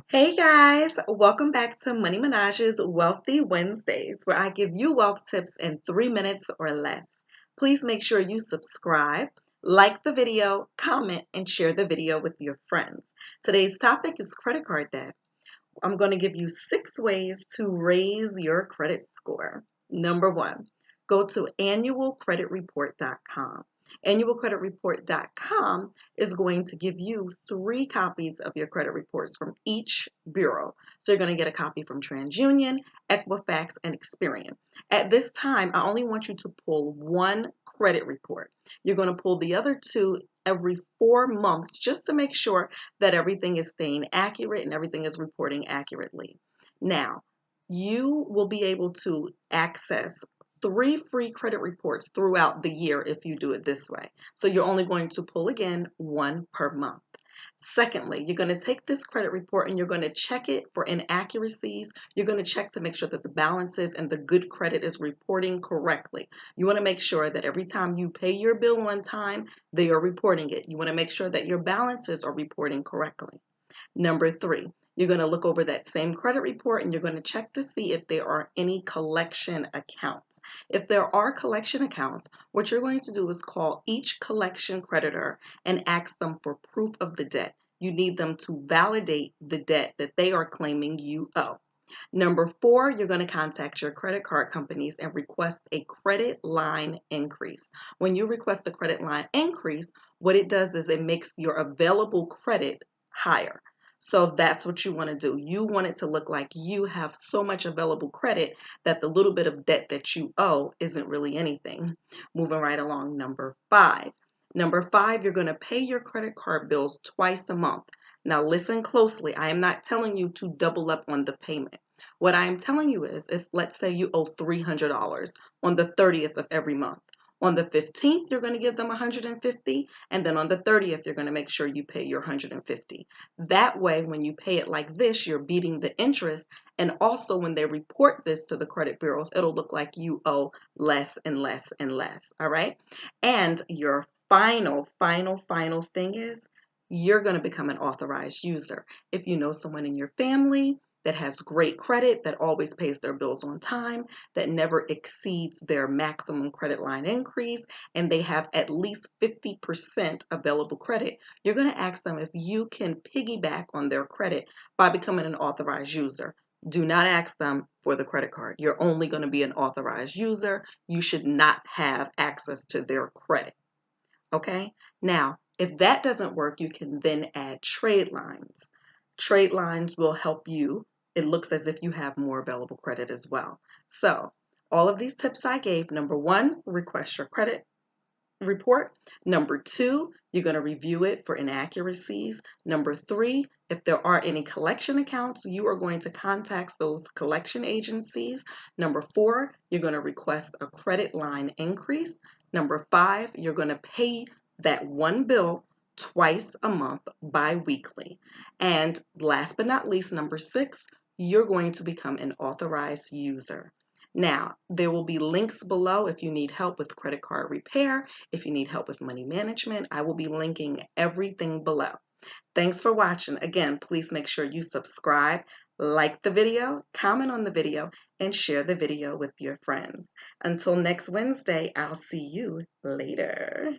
Hey guys, welcome back to Money Menaj's Wealthy Wednesdays, where I give you wealth tips in 3 minutes or less. Please make sure you subscribe, like the video, comment, and share the video with your friends. Today's topic is credit card debt. I'm going to give you 6 ways to raise your credit score. Number 1, go to annualcreditreport.com. Annualcreditreport.com is going to give you 3 copies of your credit reports from each bureau. So you're going to get a copy from TransUnion, Equifax, and Experian. At this time, I only want you to pull 1 credit report. You're going to pull the other 2 every 4 months just to make sure that everything is staying accurate and everything is reporting accurately. Now, you will be able to access 3 free credit reports throughout the year if you do it this way. So you're only going to pull again 1 per month. Secondly, you're going to take this credit report and you're going to check it for inaccuracies. You're going to check to make sure that the balances and the good credit is reporting correctly. You want to make sure that every time you pay your bill on time, they are reporting it. You want to make sure that your balances are reporting correctly. Number 3, you're going to look over that same credit report and you're going to check to see if there are any collection accounts. If there are collection accounts, what you're going to do is call each collection creditor and ask them for proof of the debt. You need them to validate the debt that they are claiming you owe. Number 4, you're going to contact your credit card companies and request a credit line increase. When you request a credit line increase, what it does is it makes your available credit higher. So that's what you want to do. You want it to look like you have so much available credit that the little bit of debt that you owe isn't really anything. Moving right along, number 5. Number 5, you're going to pay your credit card bills twice a month. Now listen closely. I am not telling you to double up on the payment. What I am telling you is if let's say you owe $300 on the 30th of every month. On the 15th, you're going to give them $150, and then on the 30th, you're going to make sure you pay your $150. That way, when you pay it like this, you're beating the interest, and also when they report this to the credit bureaus, it'll look like you owe less and less and less, all right? And your final thing is you're going to become an authorized user. If you know someone in your family that has great credit, that always pays their bills on time, that never exceeds their maximum credit line increase, and they have at least 50% available credit, you're going to ask them if you can piggyback on their credit by becoming an authorized user. Do not ask them for the credit card. You're only going to be an authorized user. You should not have access to their credit. Okay? Now, if that doesn't work, you can then add trade lines. Trade lines will help you. It looks as if you have more available credit as well. So, all of these tips I gave, number 1, request your credit report. Number 2, you're going to review it for inaccuracies. Number 3, if there are any collection accounts, you are going to contact those collection agencies. Number 4, you're going to request a credit line increase. Number 5, you're going to pay that 1 bill twice a month bi-weekly. And last but not least, number 6, you're going to become an authorized user. Now, there will be links below if you need help with credit card repair, if you need help with money management. I will be linking everything below. Thanks for watching. Again, please make sure you subscribe, like the video, comment on the video, and share the video with your friends. Until next Wednesday, I'll see you later.